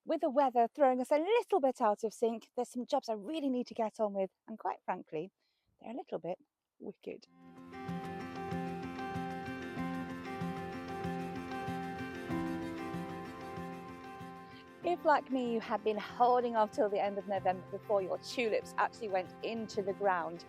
with the weather throwing us a little bit out of sync, there's some jobs I really need to get on with, and quite frankly, they're a little bit wicked. If, like me, you had been holding off till the end of November before your tulips actually went into the ground,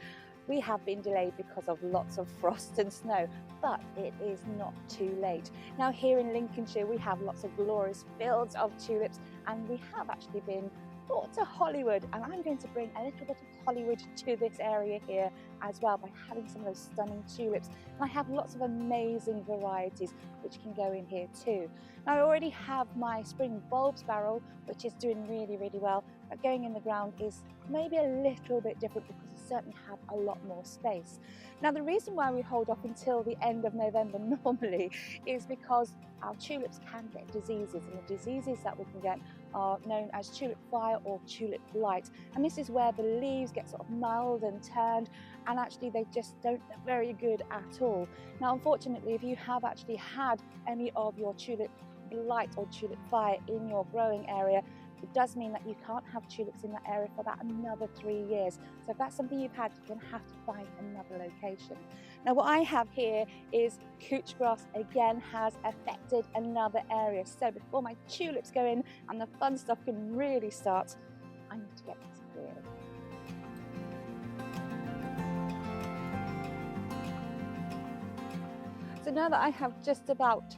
we have been delayed because of lots of frost and snow, but it is not too late. Now here in Lincolnshire we have lots of glorious fields of tulips, and we have actually been brought to Hollywood, and I'm going to bring a little bit of Hollywood to this area here as well by having some of those stunning tulips. And I have lots of amazing varieties which can go in here too. Now I already have my spring bulbs barrel which is doing really well, but going in the ground is maybe a little bit different because we certainly have a lot more space. Now the reason why we hold off until the end of November normally is because our tulips can get diseases, and the diseases that we can get are known as tulip fire or tulip blight, and this is where the leaves get sort of gnarled and turned, and actually they just don't look very good at all. Now unfortunately, if you have actually had any of your tulip blight or tulip fire in your growing area, it does mean that you can't have tulips in that area for about another 3 years. So if that's something you've had, you're going to have to find another location. Now what I have here is couch grass again has affected another area. So before my tulips go in and the fun stuff can really start, I need to get this cleared. So now that I have just about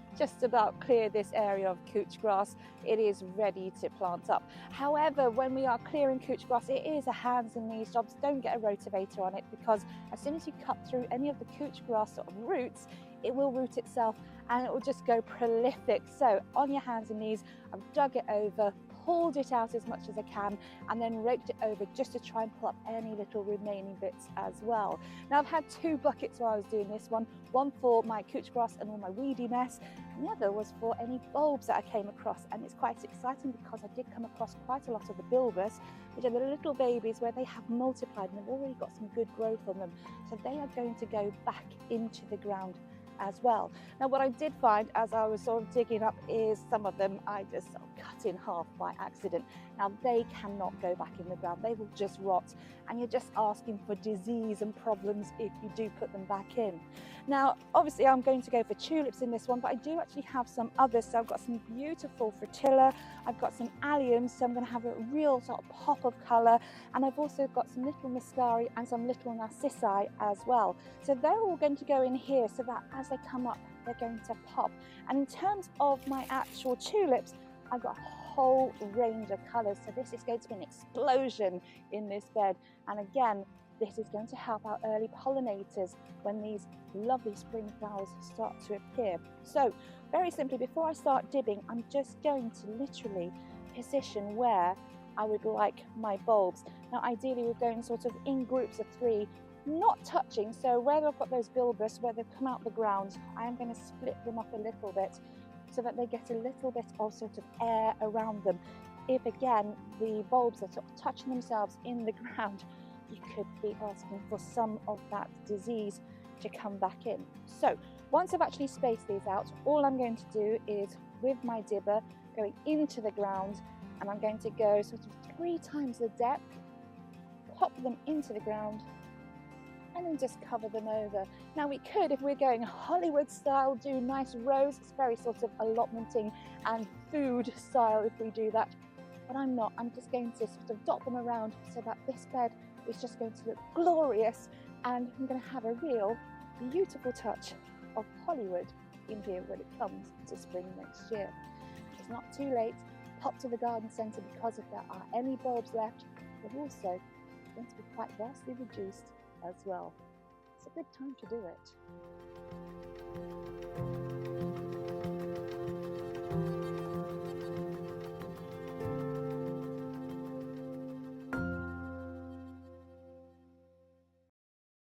cleared this area of couch grass, it is ready to plant up. However, when we are clearing couch grass, it is a hands and knees job. So don't get a rotavator on it, because as soon as you cut through any of the couch grass sort of roots, it will root itself and it will just go prolific. So on your hands and knees, I've dug it over, pulled it out as much as I can, and then raked it over just to try and pull up any little remaining bits as well. Now I've had 2 buckets while I was doing this one for my couch grass and all my weedy mess, and the other was for any bulbs that I came across. And it's quite exciting because I did come across quite a lot of the bulbous, which are the little babies where they have multiplied and they've already got some good growth on them, so they are going to go back into the ground as well. Now what I did find as I was sort of digging up is some of them I just sort of cut in half by accident. Now they cannot go back in the ground, they will just rot, and you're just asking for disease and problems if you do put them back in. Now obviously I'm going to go for tulips in this one, but I do actually have some others. So I've got some beautiful fritilla, I've got some alliums, so I'm going to have a real sort of pop of colour, and I've also got some little muscari and some little narcissi as well. So they're all going to go in here so that as they come up they're going to pop. And in terms of my actual tulips, I've got a whole range of colours, so this is going to be an explosion in this bed. And again, this is going to help our early pollinators when these lovely spring flowers start to appear. So very simply, before I start dibbing, I'm just going to literally position where I would like my bulbs. Now ideally we're going sort of in groups of 3, not touching, so where I've got those bulbous, where they've come out the ground, I am going to split them up a little bit so that they get a little bit of sort of air around them. If again the bulbs are sort of touching themselves in the ground, you could be asking for some of that disease to come back in. So once I've actually spaced these out, all I'm going to do is with my dibber going into the ground, and I'm going to go sort of 3 times the depth, pop them into the ground, and then just cover them over. Now we could, if we're going Hollywood style, do nice rows. It's very sort of allotmenting and food style if we do that, but I'm not. I'm just going to sort of dot them around so that this bed is just going to look glorious, and I'm going to have a real beautiful touch of Hollywood in here when it comes to spring next year. It's not too late. Pop to the garden centre, because if there are any bulbs left, they're also going to be quite vastly reduced as well. It's a good time to do it.